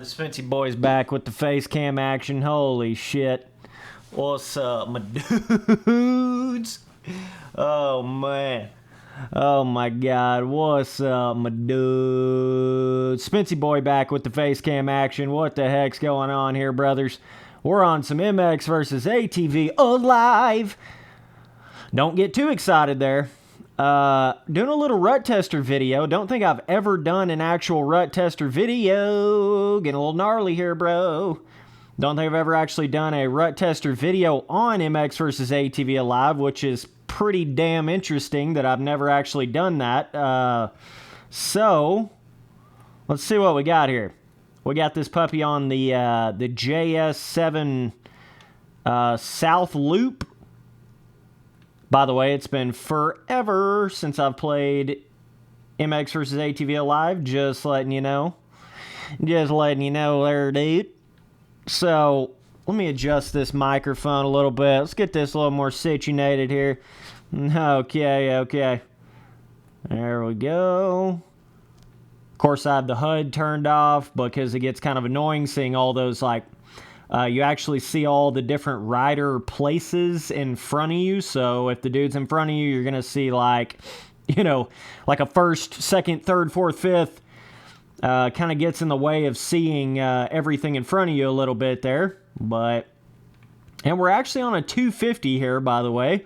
The Spency boy's back with the face cam action. Holy shit. What's up, my dudes? Oh, man. Oh, my God. What's up, my dudes? Spency boy back with the face cam action. What the heck's going on here, brothers? We're on some MX versus ATV alive. Don't get too excited there. Doing a little rut tester video. Don't think I've ever done an actual rut tester video. Getting a little gnarly here, bro. Don't think I've ever actually done a rut tester video on MX versus ATV Alive, which is pretty damn interesting that I've never actually done that. So, let's see what we got here. We got this puppy on the JS7 South Loop. By the way, it's been forever since I've played MX versus ATV Alive. Just letting you know. Just letting you know there, dude. So, let me adjust this microphone a little bit. Let's get this a little more situated here. Okay. There we go. Of course, I have the HUD turned off because it gets kind of annoying seeing all those, like, you actually see all the different rider places in front of you. So if the dude's in front of you, you're going to see like, you know, like a first, second, third, fourth, fifth. Kind of gets in the way of seeing everything in front of you a little bit there. And we're actually on a 250 here, by the way.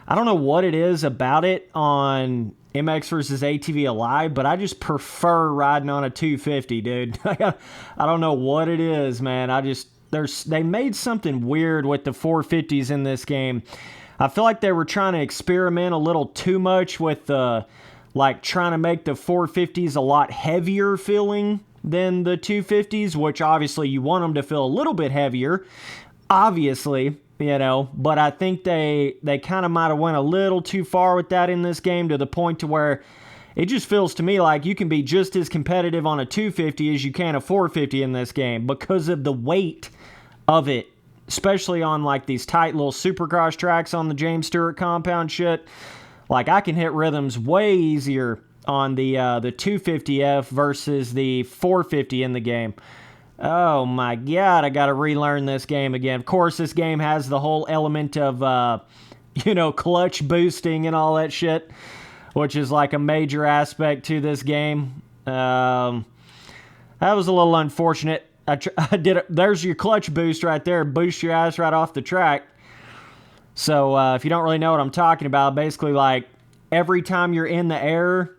I don't know what it is about it on MX versus ATV Alive, but I just prefer riding on a 250, dude. I don't know what it is, man. They made something weird with the 450s in this game. I feel like they were trying to experiment a little too much with like trying to make the 450s a lot heavier feeling than the 250s, which obviously you want them to feel a little bit heavier, obviously, you know, but I think they kind of might have went a little too far with that in this game to the point to where it just feels to me like you can be just as competitive on a 250 as you can a 450 in this game because of the weight of it, especially on like these tight little supercross tracks on the James Stewart compound shit. Like I can hit rhythms way easier on the 250F versus the 450 in the game. Oh my God, I gotta relearn this game again. Of course, this game has the whole element of, you know, clutch boosting and all that shit, which is like a major aspect to this game. That was a little unfortunate. I did it. There's your clutch boost right there. Boost your ass right off the track. So if you don't really know what I'm talking about, basically like every time you're in the air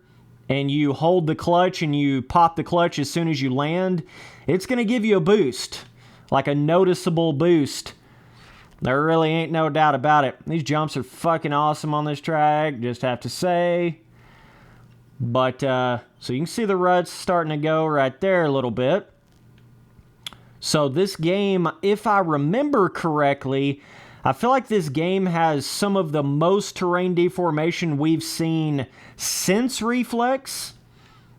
and you hold the clutch and you pop the clutch as soon as you land, it's going to give you a boost, like a noticeable boost. There really ain't no doubt about it. These jumps are fucking awesome on this track, just have to say. But, so you can see the ruts starting to go right there a little bit. So this game, if I remember correctly, I feel like this game has some of the most terrain deformation we've seen since Reflex.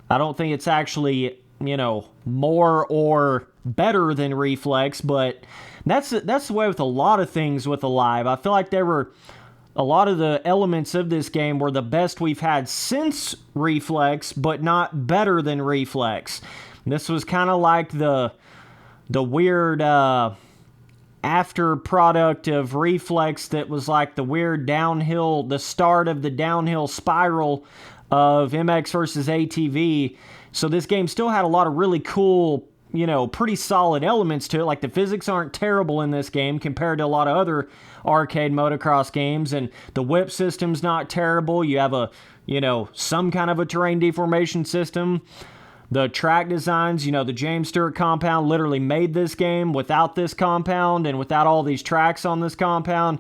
I don't think it's actually, you know, more or better than Reflex, but that's the way with a lot of things with Alive. I feel like a lot of the elements of this game were the best we've had since Reflex, but not better than Reflex. This was kind of like the weird after product of Reflex that was like the weird downhill, the start of the downhill spiral of MX versus ATV. So this game still had a lot of really cool, you know, pretty solid elements to it. Like the physics aren't terrible in this game compared to a lot of other arcade motocross games, and the whip system's not terrible. You have a, you know, some kind of a terrain deformation system. The track designs, you know, the James Stewart compound literally made this game. Without this compound and without all these tracks on this compound,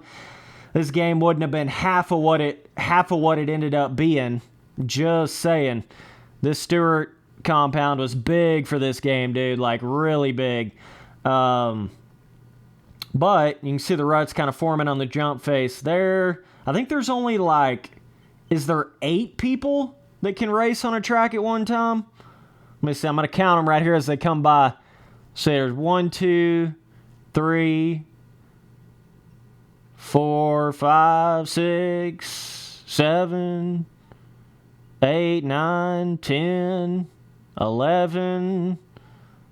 this game wouldn't have been half of what it ended up being. Just saying. This Stewart compound was big for this game, dude, like really big. But you can see the ruts kind of forming on the jump face there. I think there's only like, is there 8 people that can race on a track at one time? Let me see. I'm going to count them right here as they come by. So there's 1, 2, 3, 4, 5, 6, 7, 8, 9, 10, 11,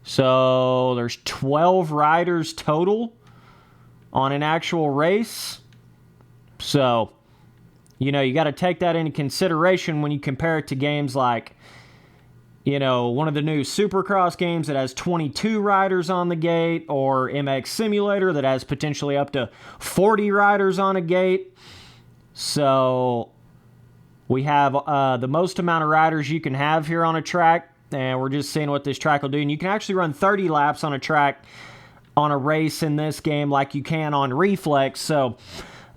So there's 12 riders total on an actual race. So, you know, you got to take that into consideration when you compare it to games like, you know, one of the new Supercross games that has 22 riders on the gate, or MX Simulator that has potentially up to 40 riders on a gate. So we have the most amount of riders you can have here on a track, and we're just seeing what this track will do. And you can actually run 30 laps on a track on a race in this game like you can on reflex. So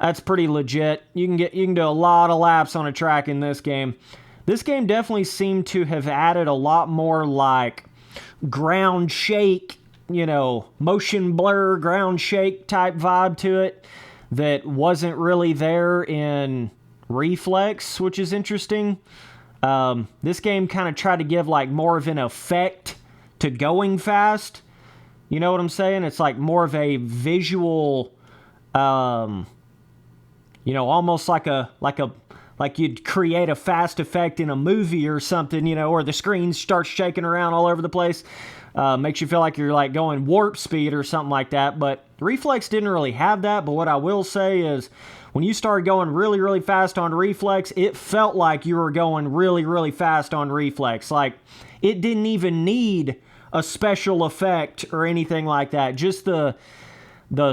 that's pretty legit. You can do a lot of laps on a track in this game. This game definitely seemed to have added a lot more like ground shake, you know, motion blur, ground shake type vibe to it that wasn't really there in reflex, which is interesting. This game kind of tried to give like more of an effect to going fast. You know what I'm saying? It's like more of a visual, you know, almost like you'd create a fast effect in a movie or something, you know, or the screen starts shaking around all over the place. Makes you feel like you're like going warp speed or something like that. But reflex didn't really have that. But what I will say is when you started going really, really fast on reflex, it felt like you were going really, really fast on reflex. Like it didn't even need a special effect or anything like that. Just the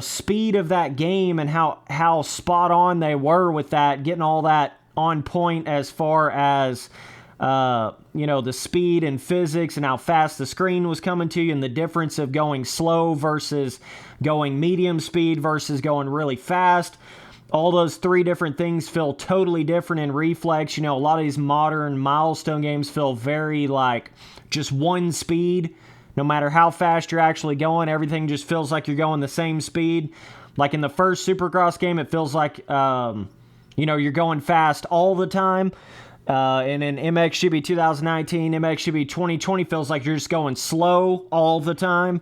speed of that game and how spot on they were with that, getting all that on point as far as, you know, the speed and physics and how fast the screen was coming to you, and the difference of going slow versus going medium speed versus going really fast. All those three different things feel totally different in reflex. You know, a lot of these modern milestone games feel very like just one speed. No matter how fast you're actually going, everything just feels like you're going the same speed. Like in the first Supercross game, it feels like, you know, you're going fast all the time. And in MXGP 2019, MXGP 2020 feels like you're just going slow all the time.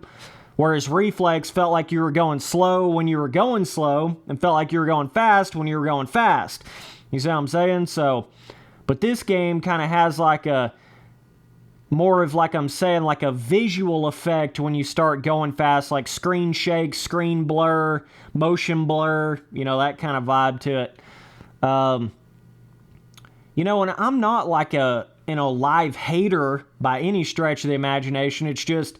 Whereas reflex felt like you were going slow when you were going slow, and felt like you were going fast when you were going fast. You see what I'm saying? So, but this game kind of has like a, more of like I'm saying, like a visual effect when you start going fast, like screen shake, screen blur, motion blur, you know, that kind of vibe to it. You know, and I'm not like a, you know, live hater by any stretch of the imagination. It's just,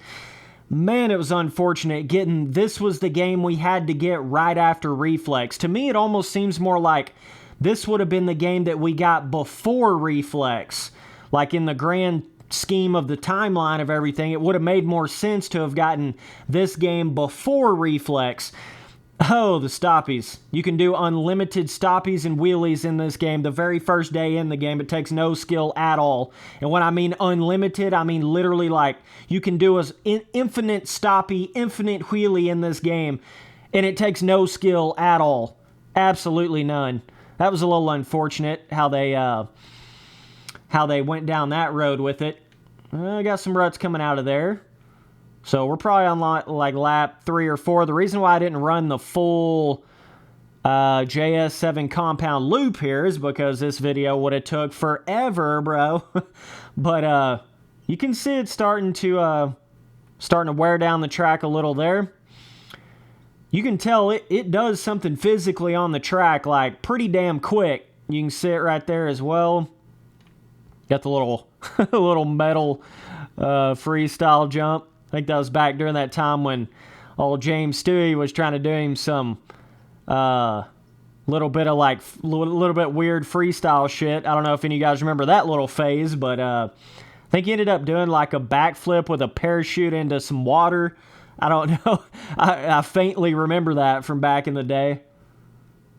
man, it was unfortunate getting, this was the game we had to get right after reflex. To me, it almost seems more like this would have been the game that we got before reflex. Like in the grand scheme of the timeline of everything, it would have made more sense to have gotten this game before reflex. Oh, the Stoppies. You can do unlimited Stoppies and wheelies in this game the very first day in the game. It takes no skill at all. And when I mean unlimited, I mean literally like you can do an infinite Stoppie, infinite wheelie in this game, and it takes no skill at all. Absolutely none. That was a little unfortunate how they went down that road with it. I got some ruts coming out of there. So we're probably on like lap 3 or 4. The reason why I didn't run the full JS7 compound loop here is because this video would have took forever, bro. But you can see it starting to wear down the track a little there. You can tell it does something physically on the track, like pretty damn quick. You can see it right there as well. Got the little little metal freestyle jump. I think that was back during that time when old James Stewie was trying to do him some little bit weird freestyle shit. I don't know if any of you guys remember that little phase, but I think he ended up doing like a backflip with a parachute into some water. I don't know. I faintly remember that from back in the day.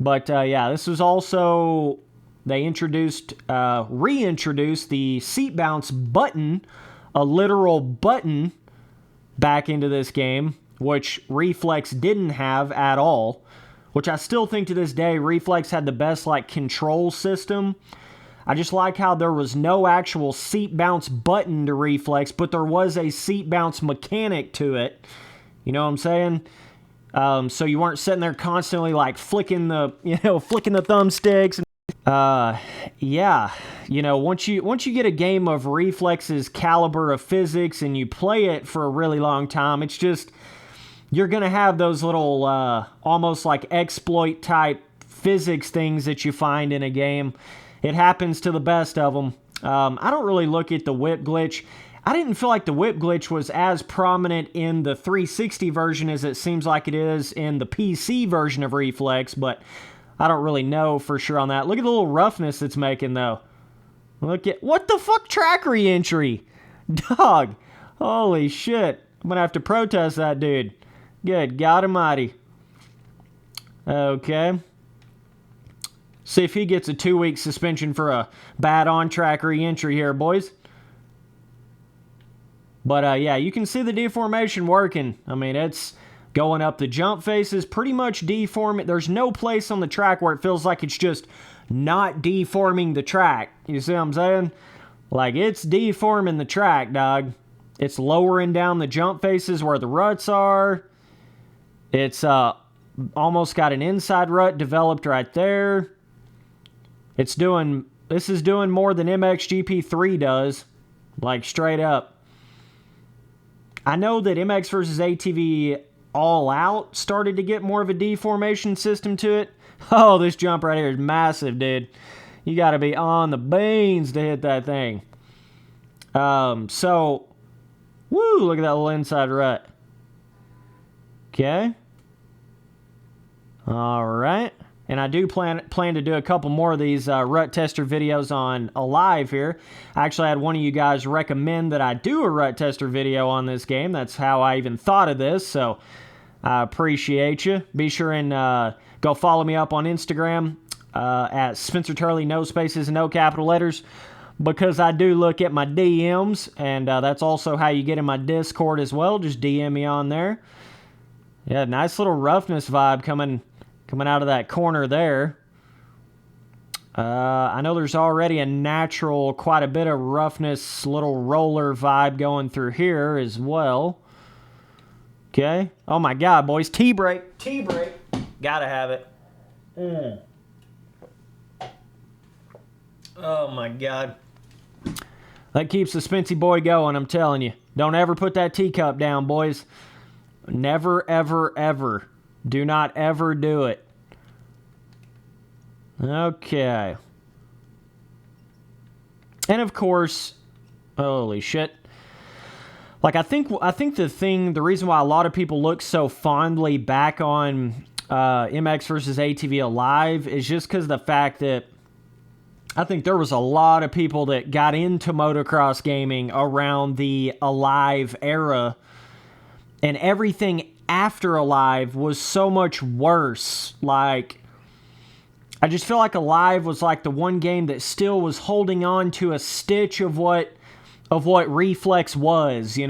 But yeah, this was also, they reintroduced the seat bounce button, a literal button, back into this game, which reflex didn't have at all, which I still think to this day reflex had the best like control system. I just like how there was no actual seat bounce button to reflex, but there was a seat bounce mechanic to it. You know what I'm saying? So you weren't sitting there constantly like flicking the thumbsticks. Yeah, you know, once you get a game of Reflex's caliber of physics and you play it for a really long time, it's just you're gonna have those little almost like exploit type physics things that you find in a game. It happens to the best of them. I don't really look at the whip glitch. I didn't feel like the whip glitch was as prominent in the 360 version as it seems like it is in the PC version of Reflex, but I don't really know for sure on that. Look at the little roughness it's making, though. Look at... What the fuck track re-entry? Dog. Holy shit. I'm gonna have to protest that dude. Good God almighty. Okay. See if he gets a 2-week suspension for a bad on-track re-entry here, boys. But, yeah, you can see the deformation working. I mean, it's going up the jump faces, pretty much deforming. There's no place on the track where it feels like it's just not deforming the track. You see what I'm saying? Like, it's deforming the track, dog. It's lowering down the jump faces where the ruts are. It's almost got an inside rut developed right there. This is doing more than MXGP3 does. Like, straight up. I know that MX vs. ATV All Out started to get more of a deformation system to it. Oh, this jump right here is massive, dude. You got to be on the beans to hit that thing. So, woo, look at that little inside rut. Okay. All right. And I do plan to do a couple more of these rut tester videos on Alive here. I actually had one of you guys recommend that I do a rut tester video on this game. That's how I even thought of this, so I appreciate you. Be sure and go follow me up on Instagram at Spencer Turley, no spaces and no capital letters, because I do look at my DMs, and that's also how you get in my Discord as well. Just DM me on there. Yeah, nice little roughness vibe coming out of that corner there. I know there's already a natural, quite a bit of roughness, little roller vibe going through here as well. Okay. Oh my God, boys. T-brake. T-brake. Gotta have it. Oh my God. That keeps the Spency boy going, I'm telling you. Don't ever put that teacup down, boys. Never, ever, ever. Do not ever do it. Okay. And of course, holy shit. Like, I think the reason why a lot of people look so fondly back on MX vs. ATV Alive is just because of the fact that I think there was a lot of people that got into motocross gaming around the Alive era, and everything after Alive was so much worse. Like, I just feel like Alive was like the one game that still was holding on to a stitch of what Reflex was, you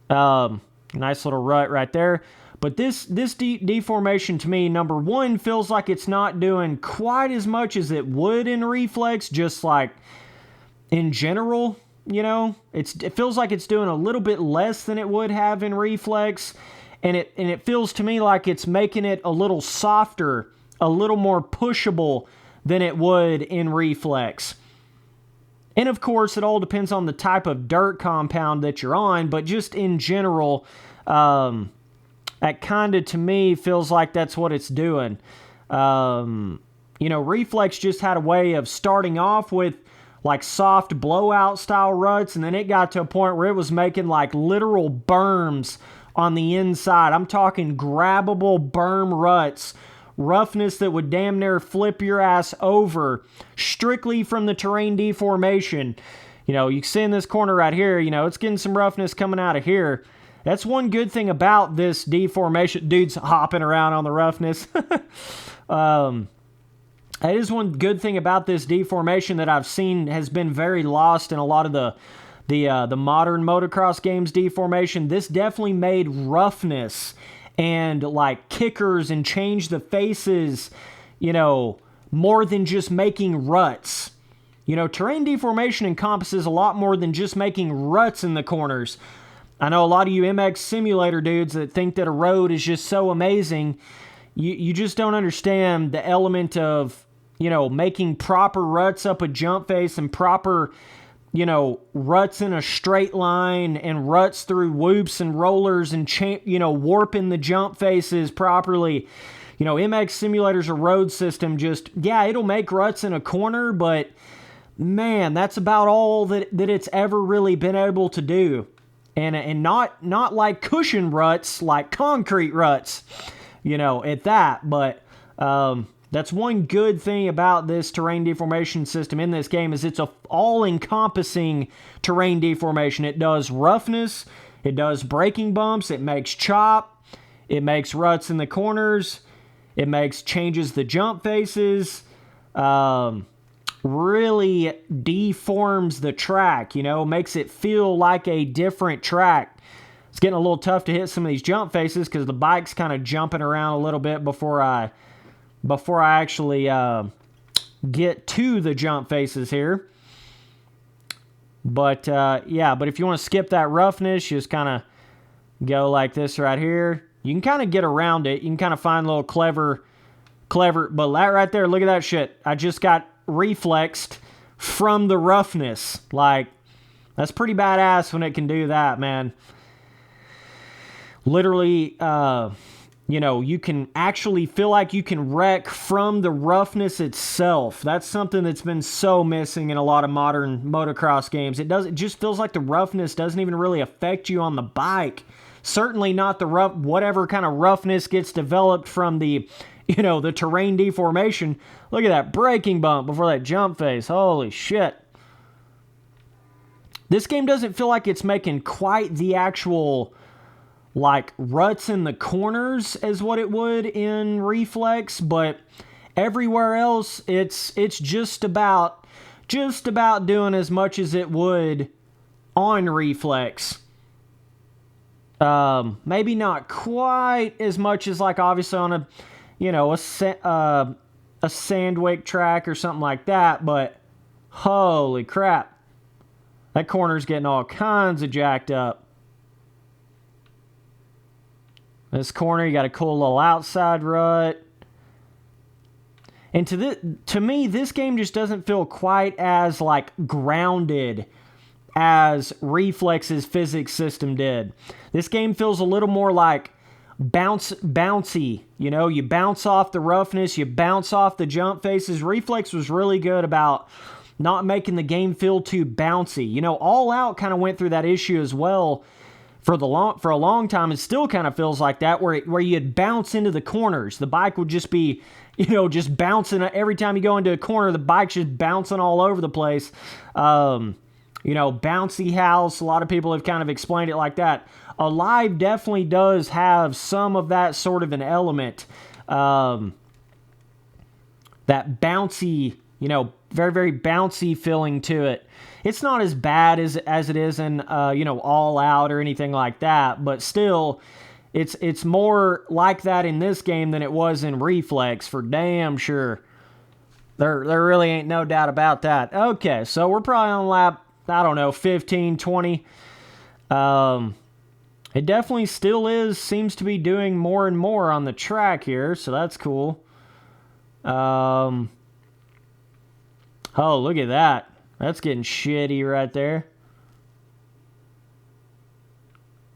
know. Nice little rut right there. But this deformation to me, number one, feels like it's not doing quite as much as it would in Reflex, just like in general, you know. It feels like it's doing a little bit less than it would have in Reflex, and it feels to me like it's making it a little softer, a little more pushable than it would in Reflex. And of course, it all depends on the type of dirt compound that you're on, but just in general, that kind of, to me, feels like that's what it's doing. You know, Reflex just had a way of starting off with like soft blowout style ruts, and then it got to a point where it was making like literal berms on the inside. I'm talking grabbable berm ruts. Roughness that would damn near flip your ass over strictly from the terrain deformation. You know, you see in this corner right here, you know, it's getting some roughness coming out of here. That's one good thing about this deformation. Dude's hopping around on the roughness. That is one good thing about this deformation that I've seen has been very lost in a lot of the modern motocross games deformation. This definitely made roughness and like kickers and change the faces, you know, more than just making ruts. You know, terrain deformation encompasses a lot more than just making ruts in the corners. I know a lot of you MX simulator dudes that think that a road is just so amazing. You just don't understand the element of making proper ruts up a jump face and proper, ruts in a straight line and ruts through whoops and rollers and, warping the jump faces properly. MX Simulator's a road system. It'll make ruts in a corner, but man, that's about all that it's ever really been able to do. And not like cushion ruts, like concrete ruts, at that. But that's one good thing about this terrain deformation system in this game is it's a all-encompassing terrain deformation. It does roughness, it does braking bumps, it makes chop, it makes ruts in the corners, it changes the jump faces, really deforms the track, makes it feel like a different track. It's getting a little tough to hit some of these jump faces because the bike's kind of jumping around a little bit before I actually get to the jump faces here. But but if you want to skip that roughness, you just kind of go like this right here. You can kind of get around it. You can kind of find a little clever, but that right there, look at that shit. I just got reflexed from the roughness. Like, that's pretty badass when it can do that, man. Literally, you can actually feel like you can wreck from the roughness itself. That's something that's been so missing in a lot of modern motocross games. It just feels like the roughness doesn't even really affect you on the bike. Certainly not the whatever kind of roughness gets developed from the the terrain deformation. Look at that braking bump before that jump face. Holy shit. This game doesn't feel like it's making quite the actual, like, ruts in the corners as what it would in Reflex, but everywhere else, it's just about doing as much as it would on Reflex. Maybe not quite as much as, like, obviously on a Sandwick track or something like that, but holy crap. That corner's getting all kinds of jacked up. This corner, you got a cool little outside rut. And to me, this game just doesn't feel quite as, like, grounded as Reflex's physics system did. This game feels a little more like bouncy. You bounce off the roughness, you bounce off the jump faces. Reflex was really good about not making the game feel too bouncy. All Out kind of went through that issue as well for a long time. It still kind of feels like that, where you'd bounce into the corners. The bike would just be, just bouncing. Every time you go into a corner, the bike's just bouncing all over the place. Bouncy house. A lot of people have kind of explained it like that. Alive definitely does have some of that sort of an element. That bouncy, very, very bouncy feeling to it. It's not as bad as it is in, All Out or anything like that, but still, it's more like that in this game than it was in Reflex, for damn sure. There really ain't no doubt about that. Okay, so we're probably on lap, 15, 20. It definitely still seems to be doing more and more on the track here, so that's cool. Oh, look at that. That's getting shitty right there.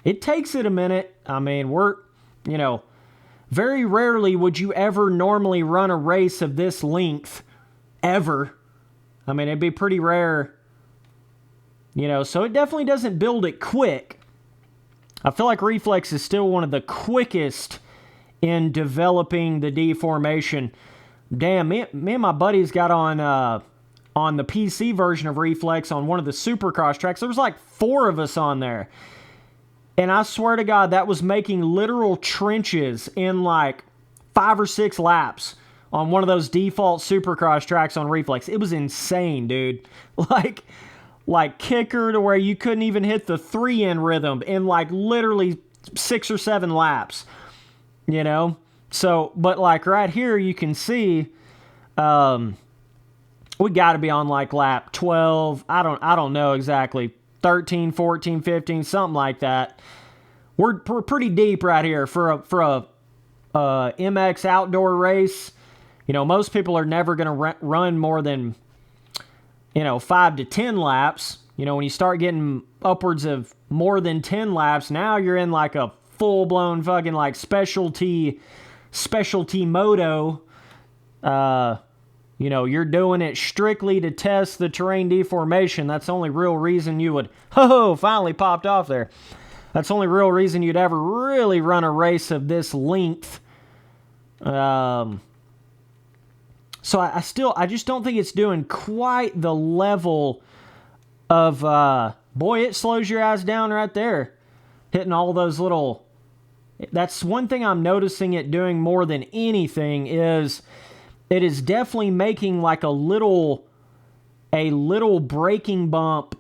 It takes it a minute. I mean, very rarely would you ever normally run a race of this length, ever. I mean, it'd be pretty rare. So it definitely doesn't build it quick. I feel like Reflex is still one of the quickest in developing the deformation. Damn, me and my buddies got on the PC version of Reflex on one of the Supercross tracks. There was like 4 of us on there. And I swear to God, that was making literal trenches in like 5 or 6 laps on one of those default Supercross tracks on Reflex. It was insane, dude. Like kicker to where you couldn't even hit the 3 in rhythm in like literally 6 or 7 laps. So, but like right here, you can see, we got to be on like lap 12. I don't know exactly. 13, 14, 15, something like that. We're pretty deep right here for a MX outdoor race. You know, most people are never going to run more than, 5 to 10 laps. You know, when you start getting upwards of more than 10 laps, now you're in like a full-blown fucking like specialty moto. You're doing it strictly to test the terrain deformation. That's the only real reason you would, finally popped off there. That's the only real reason you'd ever really run a race of this length. So I just don't think it's doing quite the level of, boy, it slows your ass down right there. Hitting all those little, that's one thing I'm noticing it doing more than anything is it is definitely making like a little braking bump,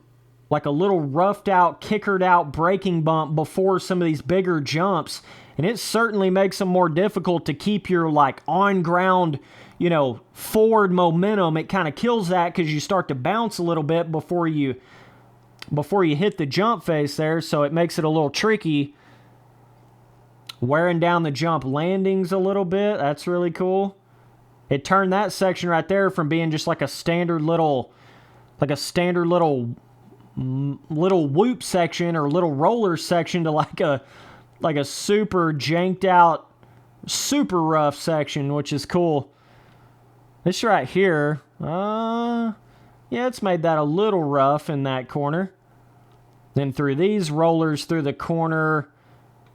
like a little roughed out, kickered out braking bump before some of these bigger jumps. And it certainly makes them more difficult to keep your like on ground, forward momentum. It kind of kills that because you start to bounce a little bit before you hit the jump face there. So it makes it a little tricky. Wearing down the jump landings a little bit. That's really cool. It turned that section right there from being just like a standard little whoop section or little roller section to like a super janked out, super rough section, which is cool. This right here, it's made that a little rough in that corner. Then through these rollers through the corner,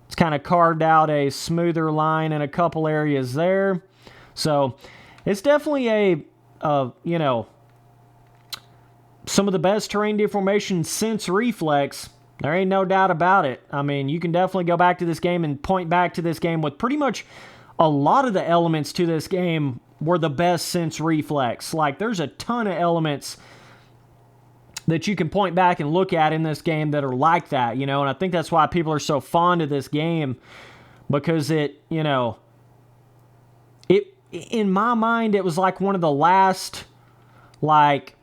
it's kind of carved out a smoother line in a couple areas there. So it's definitely some of the best terrain deformation since Reflex. There ain't no doubt about it. I mean, you can definitely go back to this game and point back to this game with pretty much a lot of the elements to this game were the best since Reflex. Like, there's a ton of elements that you can point back and look at in this game that are like that, and I think that's why people are so fond of this game, because it, in my mind, it was like one of the last, like,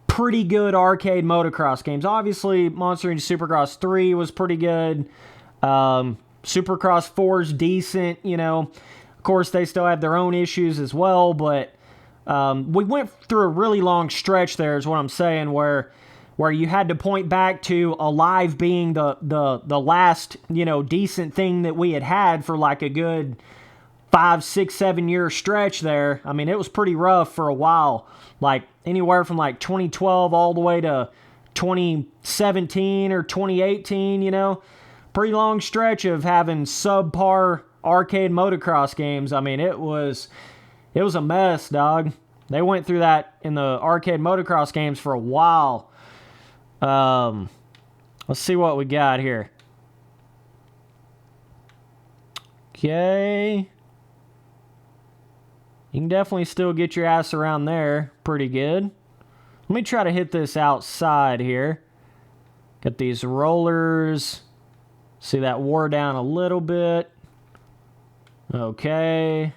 pretty good arcade motocross games. Obviously, Monster Energy Supercross 3 was pretty good. Supercross 4 is decent, Of course, they still have their own issues as well, but we went through a really long stretch there, is what I'm saying, where you had to point back to Alive being the last, decent thing that we had for like a good 5, 6, 7 year stretch there. I mean, it was pretty rough for a while, like anywhere from like 2012 all the way to 2017 or 2018, pretty long stretch of having subpar arcade motocross games. I mean, it was a mess, dog. They went through that in the arcade motocross games for a while. Let's see what we got here. Okay. You can definitely still get your ass around there pretty good. Let me try to hit this outside here. Got these rollers. See, that wore down a little bit. Okay.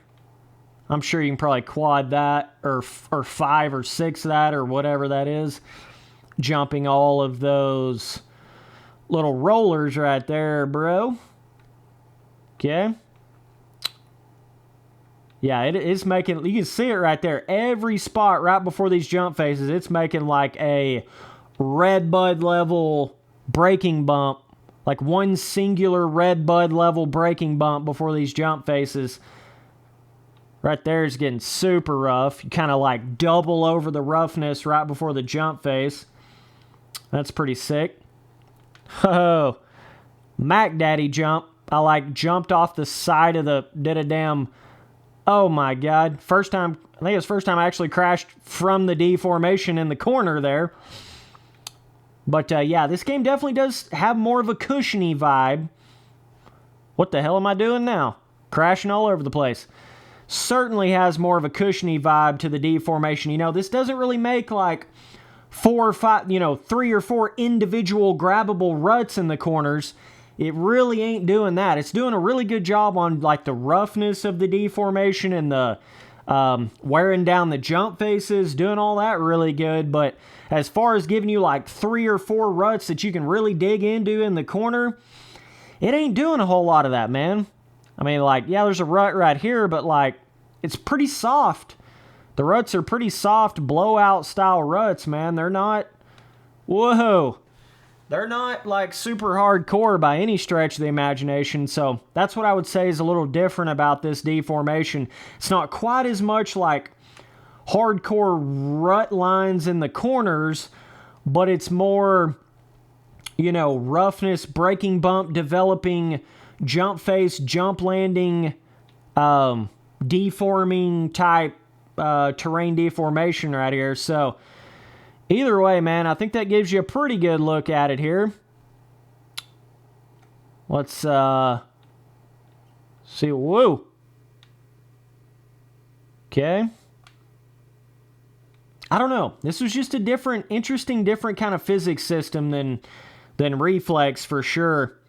I'm sure you can probably quad that or 5 or 6 that or whatever that is. Jumping all of those little rollers right there, bro. Okay. Yeah, it's making, you can see it right there. Every spot right before these jump faces, it's making like a red bud level braking bump. Like one singular red bud level braking bump before these jump faces. Right there is getting super rough. You kind of like double over the roughness right before the jump face. That's pretty sick. Oh, Mac Daddy jump. I like jumped off the side of did a damn, oh my God. First time, I think it was the first time I actually crashed from the deformation in the corner there. But yeah, this game definitely does have more of a cushiony vibe. What the hell am I doing now? Crashing all over the place. Certainly has more of a cushiony vibe to the deformation. This doesn't really make like 4 or 5, 3 or 4 individual grabbable ruts in the corners. It really ain't doing that. It's doing a really good job on like the roughness of the deformation and the wearing down the jump faces, doing all that really good. But as far as giving you like 3 or 4 ruts that you can really dig into in the corner, it ain't doing a whole lot of that, man. I mean, like, yeah, there's a rut right here, but like, it's pretty soft. The ruts are pretty soft, blowout style ruts, man. They're not, whoa. They're not like super hardcore by any stretch of the imagination. So that's what I would say is a little different about this Deformation. It's not quite as much like hardcore rut lines in the corners, but it's more, you know, roughness, braking bump, developing, jump face, jump landing, deforming type terrain deformation right here. So either way, man, I think that gives you a pretty good look at it here. Let's see. Whoa. Okay. I don't know. This was just a different, interesting, different kind of physics system than reflex for sure.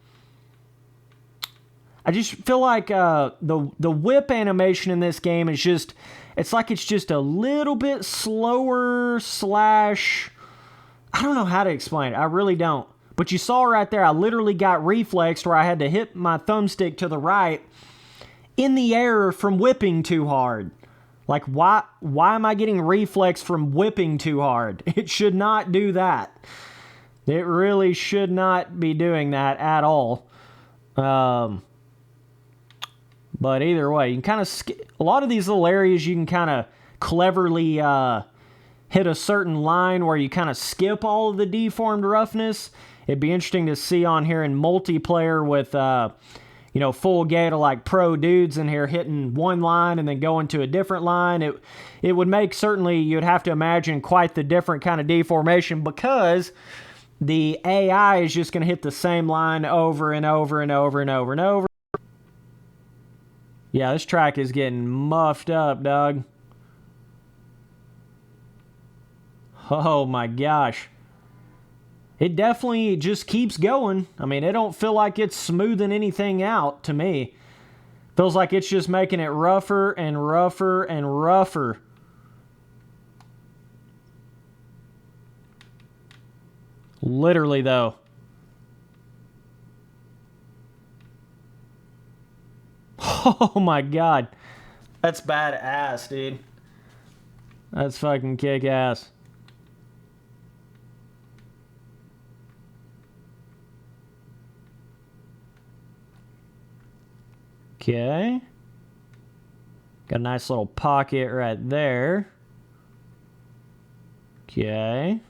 I just feel like the whip animation in this game is just, it's like it's just a little bit slower slash, I don't know how to explain it. I really don't. But you saw right there, I literally got reflexed where I had to hit my thumbstick to the right in the air from whipping too hard. Like, why am I getting reflex from whipping too hard? It should not do that. It really should not be doing that at all. But either way, you can kind of a lot of these little areas you can kind of cleverly hit a certain line where you kind of skip all of the deformed roughness. It'd be interesting to see on here in multiplayer with you know, full gate of like pro dudes in here hitting one line and then going to a different line. It would make, certainly you'd have to imagine, quite the different kind of deformation, because the AI is just going to hit the same line over and over and over and over and over. Yeah, this track is getting muffed up, dog. Oh my gosh. It definitely just keeps going. I mean, it don't feel like it's smoothing anything out to me. Feels like it's just making it rougher and rougher and rougher. Literally, though. Oh my god. That's badass, dude. That's fucking kick-ass. Okay. Got a nice little pocket right there. Okay.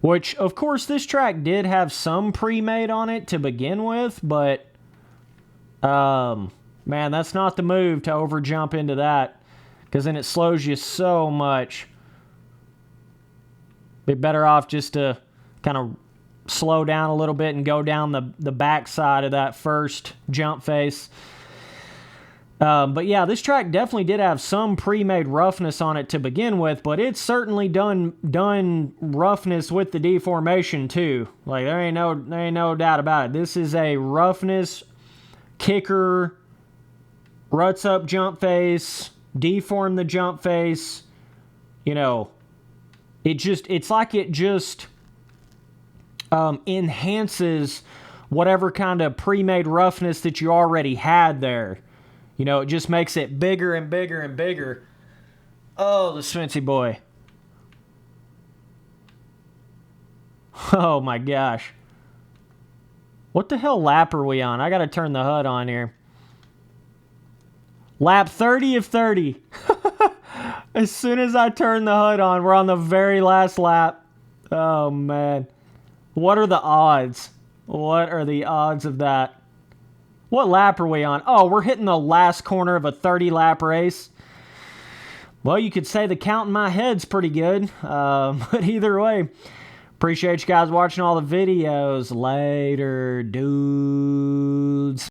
Which, of course, this track did have some pre-made on it to begin with, but man, that's not the move to over jump into that, because then it slows you so much. Be better off just to kind of slow down a little bit and go down the back side of that first jump face. But yeah, this track definitely did have some pre-made roughness on it to begin with, but it's certainly done roughness with the deformation too. Like, there ain't no doubt about it. This is a roughness kicker, ruts up jump face, deform the jump face. You know, it's like it just enhances whatever kind of pre-made roughness that you already had there. You know, it just makes it bigger and bigger and bigger. Oh, the Svency boy. Oh my gosh. What the hell lap are we on? I gotta turn the HUD on here. Lap 30 of 30. As soon as I turn the HUD on, we're on the very last lap. Oh man. What are the odds? What are the odds of that? What lap are we on? Oh, we're hitting the last corner of a 30-lap race. Well, you could say the count in my head's pretty good. But either way, appreciate you guys watching all the videos. Later, dudes.